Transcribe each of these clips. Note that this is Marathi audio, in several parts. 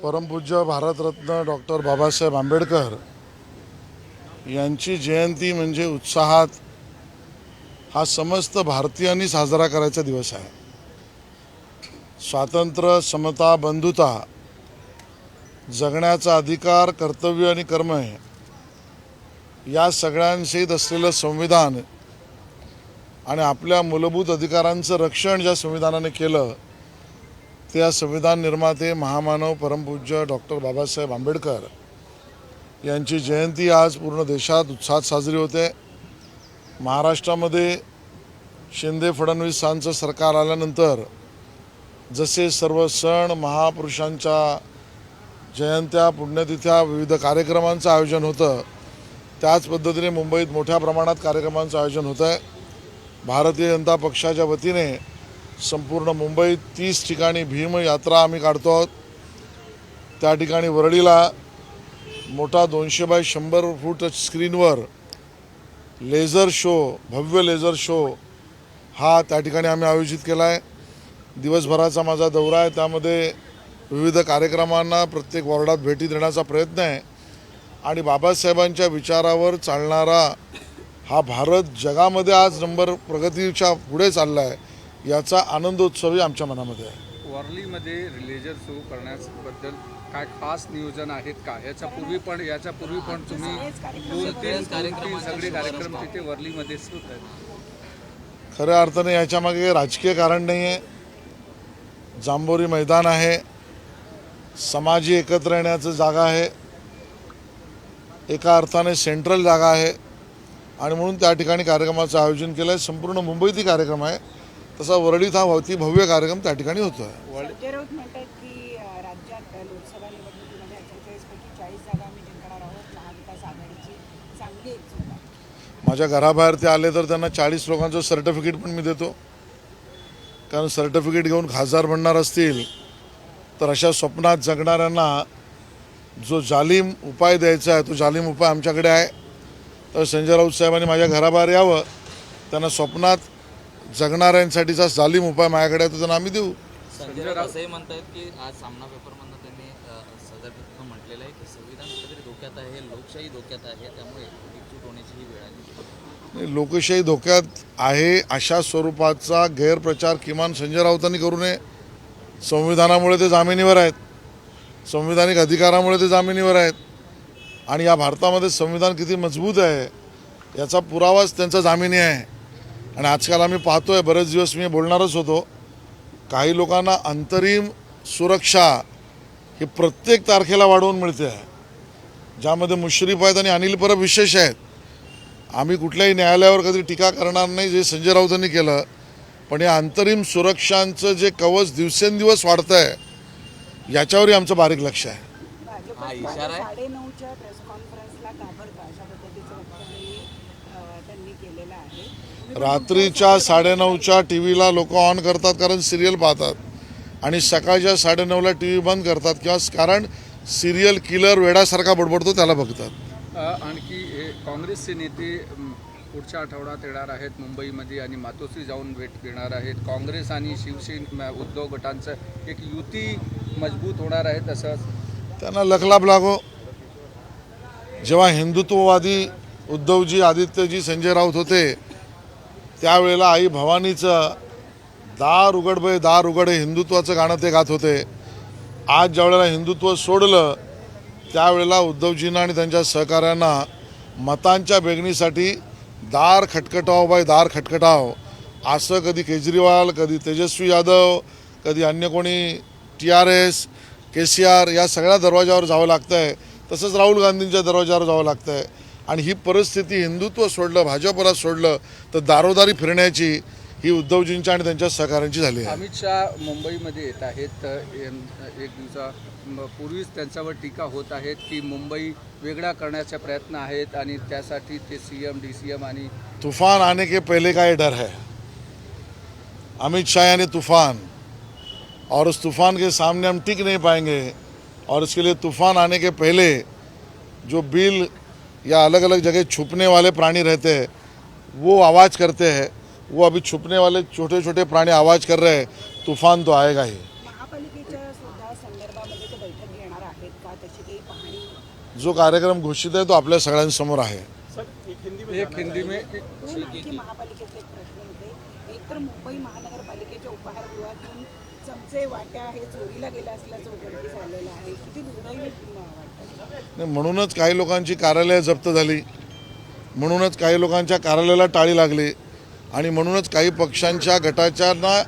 परमपूज्य भारतरत्न डॉक्टर बाबासाहेब आंबेडकर यांची जयंती म्हणजे उत्साहात हा समस्त भारतीयांनी साजरा करायचा दिवस आहे। स्वातंत्र्य, समता, बंधुता, जगण्याचा अधिकार, कर्तव्य आणि कर्म या सगळ्यांशीत असलेलं संविधान आणि आपल्या मूलभूत अधिकारांचं रक्षण ज्या संविधानाने केलं त्या संविधान निर्माते महामानव परमपूज्य डॉक्टर बाबासाहेब आंबेडकर यांची जयंती आज पूर्ण देशात उत्साहात साजरी होते। महाराष्ट्रामध्ये शिंदे फडणवीसांचं सरकार आल्यानंतर जसे सर्व सण, महापुरुषांच्या जयंत्या, पुण्यतिथ्या, विविध कार्यक्रमांचं आयोजन होतं, त्याच पद्धतीने मुंबईत मोठ्या प्रमाणात कार्यक्रमांचं आयोजन होतं आहे। भारतीय जनता पक्षाच्या वतीने संपूर्ण मुंबईत 30 ठिकाणी भीम यात्रा आम्ही काढतो आहोत। त्या ठिकाणी वरळीला मोठा 200 बाय 100 फूट स्क्रीनवर लेझर शो, भव्य लेझर शो हा त्या ठिकाणी आम्ही आयोजित केला आहे। दिवसभराचा माझा दौरा आहे, त्यामध्ये विविध कार्यक्रमांना प्रत्येक वॉर्डात भेटी देण्याचा प्रयत्न आहे आणि बाबासाहेबांच्या विचारावर चालणारा हा भारत जगामध्ये आज नंबर प्रगतीच्या पुढे चालला आहे, याचा आनंदोत्सवही आमच्या मनामध्ये आहे। वरळीमध्ये लेझर शो करण्याबद्दल काय खास नियोजन आहेत का? याच्यापूर्वी पण तुम्ही 2-3 सगळे कार्यक्रम तिथे वरळीमध्ये सुरू आहेत। खऱ्या अर्थाने याच्यामागे राजकीय कारण नाही आहे। जांभोरी मैदान आहे, समाजी एकत्र येण्याचं जागा आहे, एका अर्थाने सेंट्रल जागा आहे आणि म्हणून त्या ठिकाणी कार्यक्रमाचं आयोजन केलं आहे। संपूर्ण मुंबईतही कार्यक्रम आहे, तसा वरळीत हा अति भव्य कार्यक्रम त्या ठिकाणी होतो आहे। संजय राऊत म्हणतात की राज्यात लोकसभा निवडणुकीमध्ये 48 पैकी 40 जागा आम्ही जिंकणार आहोत। महाविकास आघाडीची चांगली एकजूट आहे। माझ्या घराबाहेर ते आले तर त्यांना 40 लोकांचं सर्टिफिकेट पण मी देतो, कारण सर्टिफिकेट घेऊन खासदार बनणार असतील तर अशा स्वप्नात जगणाऱ्यांना जो जालीम उपाय द्यायचा आहे तो जालीम उपाय आमच्याकडे आहे। तर संजय राऊत साहेबांनी माझ्या घराबाहेर यावं, त्यांना स्वप्नात जगणाऱ्यांसाठीचा जालीम उपाय माझ्याकडे आहे तो त्यांना आम्ही देऊ। संजय राऊत असंही म्हणतात की आज सामना पेपरमधनं त्यांनी सदर म्हटलेलं आहे की संविधान कुठेतरी धोक्यात आहे, लोकशाही धोक्यात आहे, त्यामुळे एकजूट होण्याची ही वेळ आली। लोकशाही धोक्यात आहे अशा स्वरूपाचा गैरप्रचार किमान संजय राऊतांनी करू नये। संविधानामुळे ते जामिनीवर आहेत, संविधानिक अधिकारामुळे ते जामिनीवर आहेत आणि या भारतामध्ये संविधान किती मजबूत आहे याचा पुरावाच त्यांचा जामिनी आहे। आणि आजकाल आम्ही पाहतोय, बरेच दिवस मी बोलणारच होतो, काही लोकांना अंतरिम सुरक्षा ही प्रत्येक तारखेला वाढवून मिळते आहे, ज्यामध्ये मुश्रीफ आहेत आणि अनिल परब विशेष आहेत। आम्ही कुठल्याही न्यायालयावर कधी टीका करणार नाही जे संजय राऊतांनी केलं, पण या अंतरिम सुरक्षांचं जे कवच दिवसेंदिवस वाढतं आहे याच्यावरही आमचं बारीक लक्ष आहे। हा इशारा आहे। 9:30च्या प्रेस कॉन्फरन्सला घाबरता अशा पद्धतीचं वक्तव्य त्यांनी केलेलं आहे। रात्रीच्या 9:30च्या टी व्हीला लोक ऑन करतात कारण सिरियल पाहतात आणि सकाळच्या 9:30ला टी व्ही बंद करतात किंवा कारण सिरियल किलर वेडासारखा बडबडतो त्याला बघतात। आणखी काँग्रेसचे नेते पुढच्या आठवड्यात येणार आहेत मुंबईमध्ये आणि मातोश्री जाऊन भेट घेणार आहेत। काँग्रेस आणि शिवसेना उद्धव गटांचं एक युती मजबूत होणार आहे, तसं त्यांना लखलाभ लागो। जेव्हा हिंदुत्ववादी उद्धवजी, आदित्यजी, संजय राऊत होते त्यावेळेला आई भवानीचं दार उघड बे दार उघड हे हिंदुत्वाचं गाणं ते गात होते। आज ज्यावेळेला हिंदुत्व सोडलं त्यावेळेला उद्धवजींना आणि त्यांच्या सहकाऱ्यांना मतांच्या बेगणीसाठी दार खटखटाव बाय दार खटखटाव असं कधी केजरीवाल, कधी तेजस्वी यादव, कधी अन्य कोणी TRS, KCR या सगळ्या दरवाजावर जावं लागतं आहे, तसंच राहुल गांधींच्या दरवाजावर जावं लागतं आहे। आणि ही परिस्थिती हिंदुत्व सोडलं, भाजपला सोडलं तर दारोदारी फिरण्याची ही उद्धवजींच्या आणि त्यांच्या सहकाऱ्यांची झाली आहे। अमित शहा मुंबईमध्ये येत आहेत। एक दिवसापूर्वीच त्यांच्यावर टीका होत आहेत की मुंबई वेगळा करण्याचा प्रयत्न आहेत आणि त्यासाठी ते CM DCM आणि तूफान आने के पहले का ये डर है। अमित शाह यानी तूफान, और उस तूफान के सामने हम टिक नहीं पाएंगे और इसके लिए तूफान आने के पहले जो बिल या अलग अलग जगह छुपने वाले प्राणी रहते हैं वो आवाज़ करते हैं, वो अभी छुपने वाले छोटे छोटे प्राणी आवाज़ कर रहे हैं, तूफान तो आएगा ही। महापालिकेच्या सुद्धा संदर्भामध्ये ते बैठक घेणार आहेत का, तशी काही पाहणी? जो कार्यक्रम घोषित आहे तो आपल्या सगळ्यांसमोर आहे. एक हिंदी में दोन आणखी महापालिकेतले एक प्रश्न होते. एक तर मुंबई महानगरपालिकेच्या उपहारगृहातून चमचे वाट्या हे चोरीला गेलं असल्याचं उघडकीस आलेलं आहे. किती दुर्दैवी वाटतं. नाही, म्हणूनच काही लोकांची कार्यालय जप्त झाली, म्हणूनच काही लोकांच्या कार्यालयाला टाळी लागली आणि म्हणूनच काही पक्षांच्या गटाच्यांना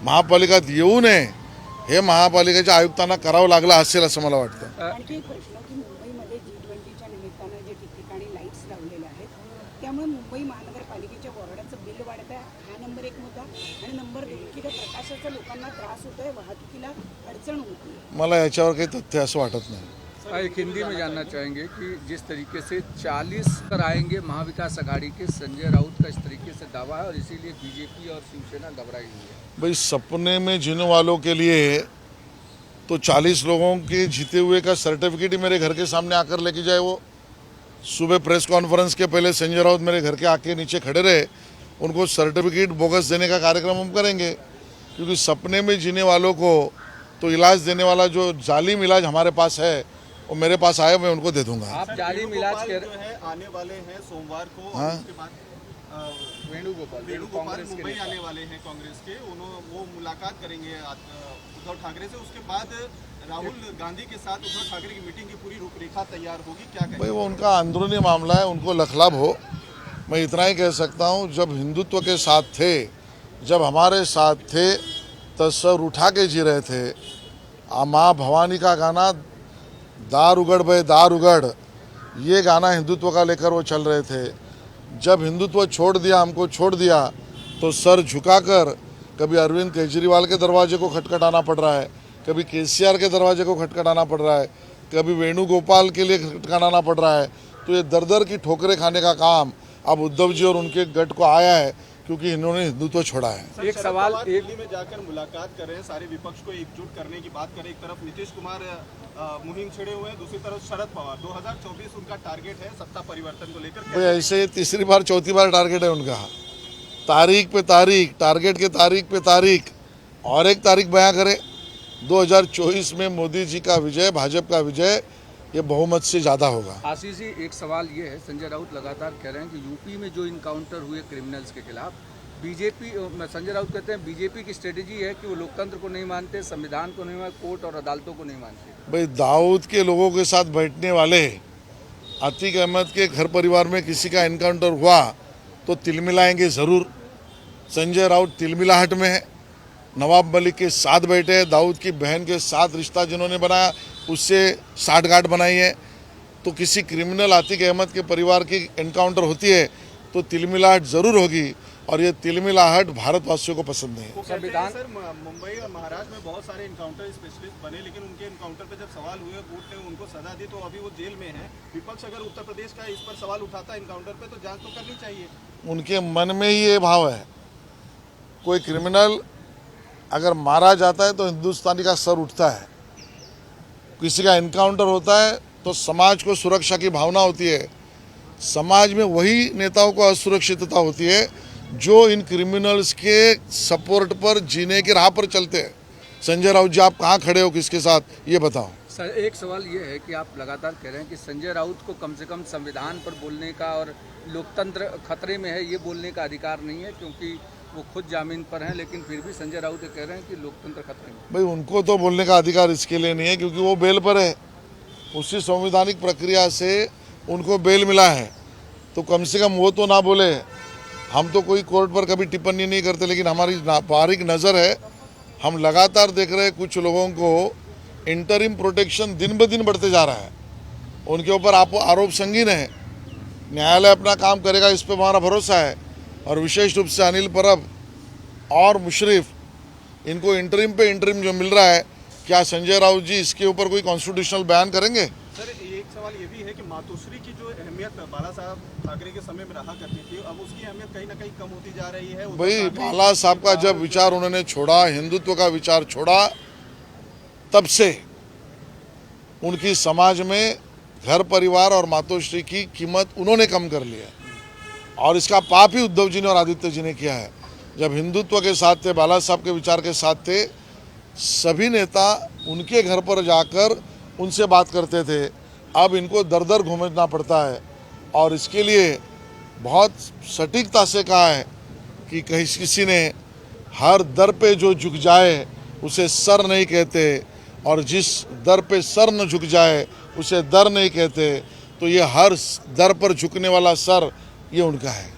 महापालिकेत येऊ नये हे महापालिकेच्या आयुक्तांना करावं लागलं असेल असं मला वाटतं. आणखी एक प्रश्न की मुंबईमध्ये G20च्या निमित्तानं जे ठिकठिकाणी लाईट्स लावलेले आहेत त्यामुळे मुंबई महानगरपालिकेच्या वॉर्डाचं बिल वाढत आहे. हा नंबर एक मुद्दा. आणि नंबर 2 की त्या प्रकाशाचा लोकांना त्रास होतोय, वाहतुकीला अडचण होती. मला याच्यावर काही तथ्य असं वाटत नाही. एक हिंदी में जानना चाहेंगे कि जिस तरीके से 40 पर आएंगे महाविकास आघाड़ी के संजय राउत का इस तरीके से दावा है और इसीलिए बीजेपी और शिवसेना घबराई हुई है. भाई सपने में जीने वालों के लिए तो 40 लोगों के जीते हुए का सर्टिफिकेट ही मेरे घर के सामने आकर लेके जाए. वो सुबह प्रेस कॉन्फ्रेंस के पहले संजय राउत मेरे घर के आके नीचे खड़े रहे, उनको सर्टिफिकेट बोगस देने का कार्यक्रम हम करेंगे. क्योंकि सपने में जीने वालों को तो इलाज देने वाला जो जालिम इलाज हमारे पास है वो मेरे पास आए, मैं उनको दे दूंगा. आप जालिम इलाज जो है आने वाले हैं सोमवार को. हाँ? उसके बाद वेणुगोपाल मुंबई आने वाले हैं कांग्रेस के. वो मुलाकात करेंगे उद्धव ठाकरे से. उसके बाद राहुल गांधी के साथ उद्धव ठाकरे की मीटिंग की पूरी रूपरेखा तैयार होगी. क्या कहेंगे? भाई वो उनका अंदरूनी मामला है, उनको लखलाभ हो. मैं इतना ही कह सकता हूँ, जब हिंदुत्व के साथ थे, जब हमारे साथ थे तो सर उठा के जी रहे थे. माँ भवानी का गाना दार उगड़ भाई दार उगड़, ये गाना हिंदुत्व का लेकर वो चल रहे थे. जब हिंदुत्व छोड़ दिया, हमको छोड़ दिया, तो सर झुकाकर कभी अरविंद केजरीवाल के दरवाजे को खटखटाना पड़ रहा है, कभी केसीआर के दरवाजे को खटखटाना पड़ रहा है, कभी वेणुगोपाल के लिए खटखटाना पड़ रहा है. तो ये दर दर की ठोकरें खाने का काम अब उद्धव जी और उनके गट को आया है, क्योंकि इन्होंने हिंदुत्व छोड़ा है. एक सवाल दिल्ली में जाकर मुलाकात कर रहे हैं, सारे विपक्ष को एकजुट करने की बात करें. एक तरफ नीतीश कुमार मुहिम छेड़े हुए हैं, दूसरी तरफ शरद पवार. 2024 उनका टारगेट है सत्ता परिवर्तन को लेकर. भाई ऐसे तीसरी बार चौथी बार टारगेट है उनका. तारीख पे तारीख, टारगेट के तारीख पे तारीख, और एक तारीख बयां करे. 2024 में मोदी जी का विजय, भाजपा का विजय, ये बहुमत से ज़्यादा होगा. आशीष जी, एक सवाल ये है, संजय राउत लगातार कह रहे हैं कि यूपी में जो इनकाउंटर हुए क्रिमिनल्स के खिलाफ, बीजेपी, संजय राउत कहते हैं बीजेपी की स्ट्रेटेजी है कि वो लोकतंत्र को नहीं मानते, संविधान को नहीं मानते, कोर्ट और अदालतों को नहीं मानते. भाई दाऊद के लोगों के साथ बैठने वाले अतीक अहमद के घर परिवार में किसी का एनकाउंटर हुआ तो तिलमिलाएंगे ज़रूर. संजय राउत तिलमिलाहट में है. नवाब मलिक के साथ बैठे, दाऊद की बहन के साथ रिश्ता जिन्होंने बनाया उससे साठगांठ बनाई है. तो किसी क्रिमिनल आतिक अहमद के परिवार की एनकाउंटर होती है तो तिलमिलाहट ज़रूर होगी, और ये तिलमिलाहट भारतवासियों को पसंद नहीं है. संविधान सर, मुंबई और महाराष्ट्र में बहुत सारे इनकाउंटर स्पेशलिस्ट बने, लेकिन उनके इनकाउंटर पे जब सवाल हुए, कोर्ट ने उनको सजा दी, तो अभी वो जेल में है. विपक्ष अगर उत्तर प्रदेश का इस पर सवाल उठाता इनकाउंटर पे, तो जांच तो करनी चाहिए. उनके मन में ही ये भाव है. कोई क्रिमिनल अगर मारा जाता है तो हिंदुस्तानी का सर उठता है. किसी का एनकाउंटर होता है तो समाज को सुरक्षा की भावना होती है. समाज में वही नेताओं को असुरक्षितता होती है जो इन क्रिमिनल्स के सपोर्ट पर जीने की राह पर चलते हैं. संजय राउत जी, आप कहाँ खड़े हो, किसके साथ, ये बताओ. सर, एक सवाल ये है कि आप लगातार कह रहे हैं कि संजय राउत को कम से कम संविधान पर बोलने का और लोकतंत्र खतरे में है ये बोलने का अधिकार नहीं है, क्योंकि वो खुद जामीन पर हैं, लेकिन फिर भी संजय राउत ये कह रहे हैं कि लोकतंत्र खतरे में. भाई उनको तो बोलने का अधिकार इसके लिए नहीं है क्योंकि वो बेल पर है. उसी संवैधानिक प्रक्रिया से उनको बेल मिला है, तो कम से कम वो तो ना बोले. हम तो कोई कोर्ट पर कभी टिप्पणी नहीं करते, लेकिन हमारी बारीक नज़र है. हम लगातार देख रहे हैं कुछ लोगों को इंटरिम प्रोटेक्शन दिन ब दिन बढ़ते जा रहा है. उनके ऊपर आरोप संगीन है. न्यायालय अपना काम करेगा, इस पर हमारा भरोसा है. और विशेष रूप से अनिल परब और मुशर्रफ, इनको इंटरिम पे इंटरिम जो मिल रहा है, क्या संजय राउत जी इसके ऊपर कोई कॉन्स्टिट्यूशनल बयान करेंगे? सर, एक सवाल ये भी है कि मातोश्री की जो अहमियत बाला साहब ठाकरे के समय में रहा करती थी, अब उसकी अहमियत कहीं ना कहीं कम होती जा रही है. भाई बाला साहब का जब विचार उन्होंने छोड़ा, हिंदुत्व का विचार छोड़ा, तब से उनकी समाज में घर परिवार और मातोश्री की कीमत उन्होंने कम कर लिया. और इसका पाप ही उद्धव जी ने और आदित्य जी ने किया है. जब हिंदुत्व के साथ थे, बाला साहब के विचार के साथ थे, सभी नेता उनके घर पर जाकर उनसे बात करते थे। अब इनको दर दर घूमना पड़ता है और इसके लिए बहुत सटीकता से कहा है कि कहीं किसी ने हर दर पे जो झुक जाए उसे सर नहीं कहते और जिस दर पे सर न झुक जाए उसे दर नहीं कहते। तो ये हर दर पर झुकने वाला सर ये उनका है।